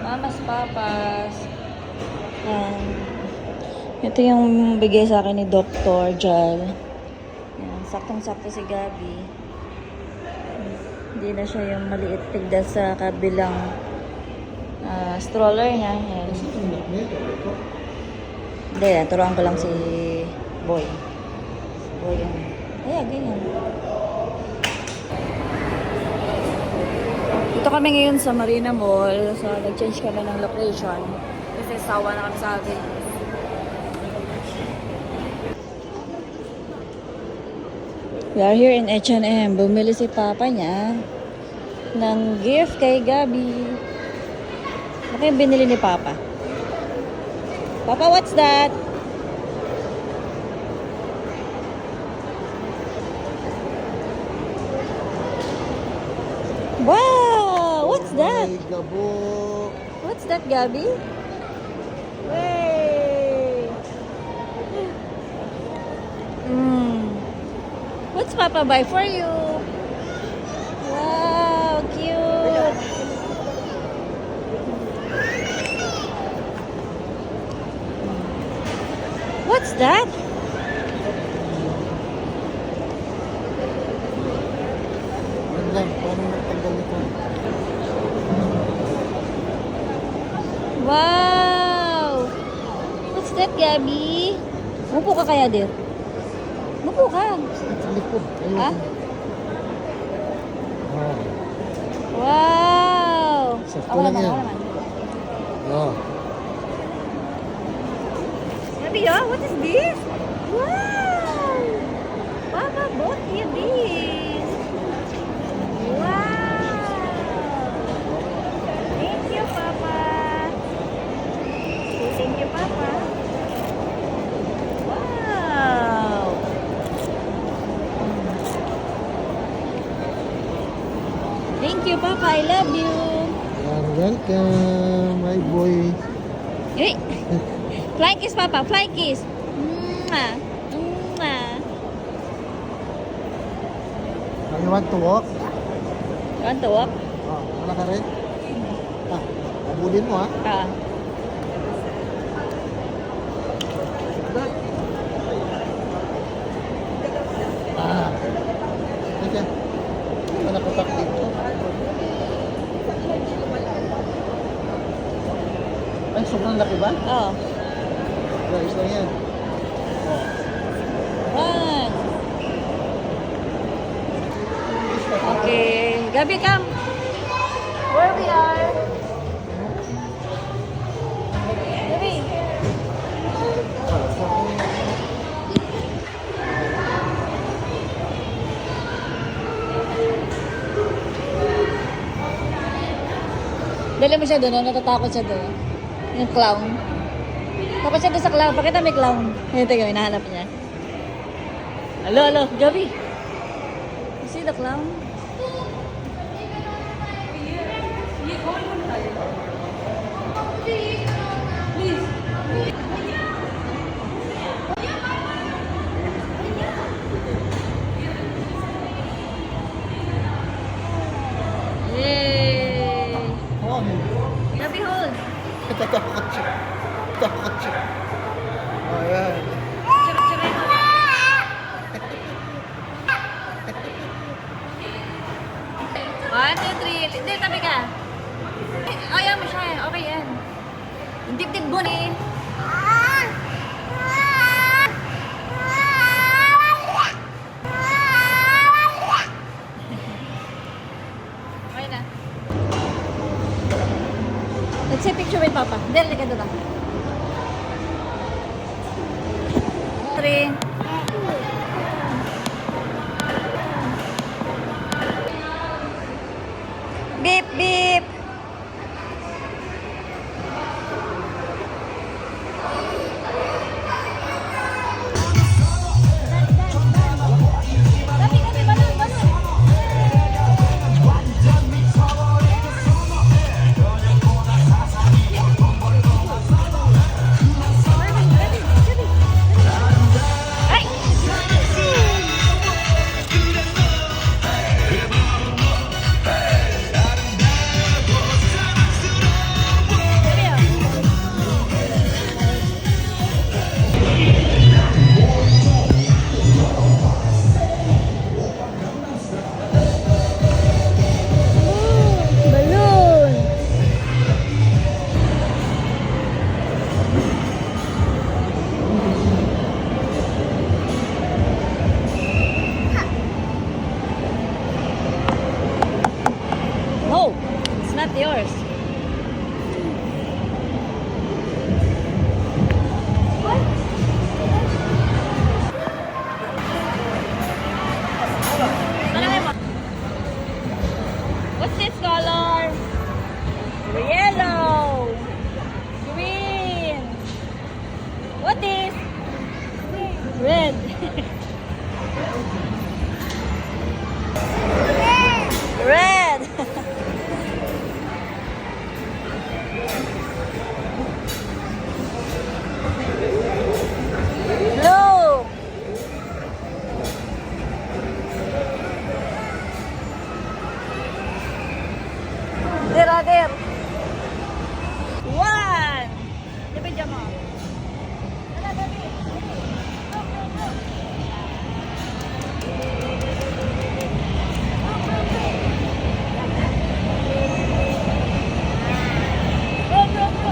Mamas, papas. Yan. Ito yung bigay sa akin ni Dr. Jal. Yan. Saktong-sakto si Gabi. Hindi na siya yung maliit tigda sa kabilang stroller niya. Yan. Hindi, turuan ko lang si Boy. Boy yan. Ayan, ganyan. Ito kami ngayon sa Marina Mall. So, nag-change kami ng location. Kasi sawa na kami sa atin. We are here in H&M. Bumili si Papa niya ng gift kay Gabi. Ano yung binili ni Papa? Papa, what's that? Wow! What's that? What's that, Gabi? Way! What's Papa buy for you? Wow, cute! What's that? Wow! What's that, Gabi? Mupo ka kaya, dear? Mupo ka. Ha? Wow! Sakto lang yan. Oh. Gabi, what is this? Wow! Papa bought you this. Wow! Thank you, Papa. Thank you, Papa. Wow! Thank you, Papa. I love you. You're welcome, my boy. Hey! Flying kiss, Papa. Flying kiss. Mwah. Mwah. You want to walk? You want to walk? Oh, wala ka rin? Abulin mo, ha? Sige. Wala ko tak dito. Ay, sobrang laki ba? Oh. Guys lang yan. One. Okay. Gabi, come. Where we are? Gabi. Dali mo siya doon, natatakot siya doon. Yung clown. Takot siya doon sa clown. Pakita may clown. Ito yung hinahanap niya. Alo, Gabi. You see the clown? Yay! Oh, Gabi, hold. takot siya. Takot siya. Oh, yan. Tsura mo. One, two, three. Hindi, tabi ka. Ayaw mo siya. Okay yan. Yung dibdib mo ni. Okay na. Let's say picture with Papa. Del, ka doon. Three. Beep, beep. not yours. What's this color? Yellow. Green. What is? Red. Red. Blue. There. One. Sabi dyan mo. Dala, baby. Go, go, go. Go, go, go.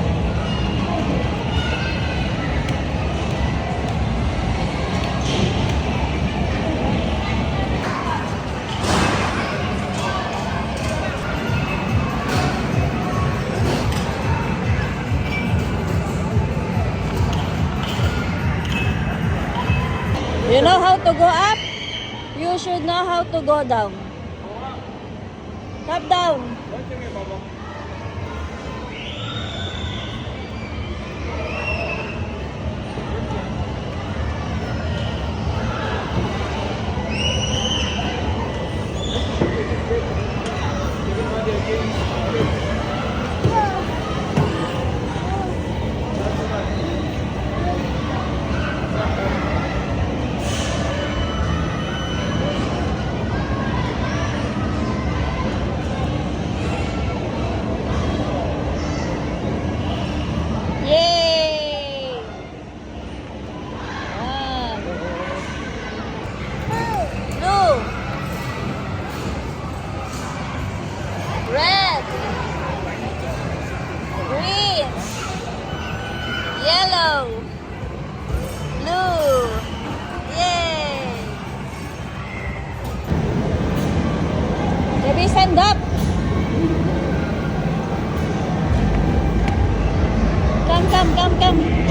You know how to go up? You should know how to go down. Top down. Yay! Blue. Red. Green. Yellow. Blue. Yay! Baby, stand up. Come.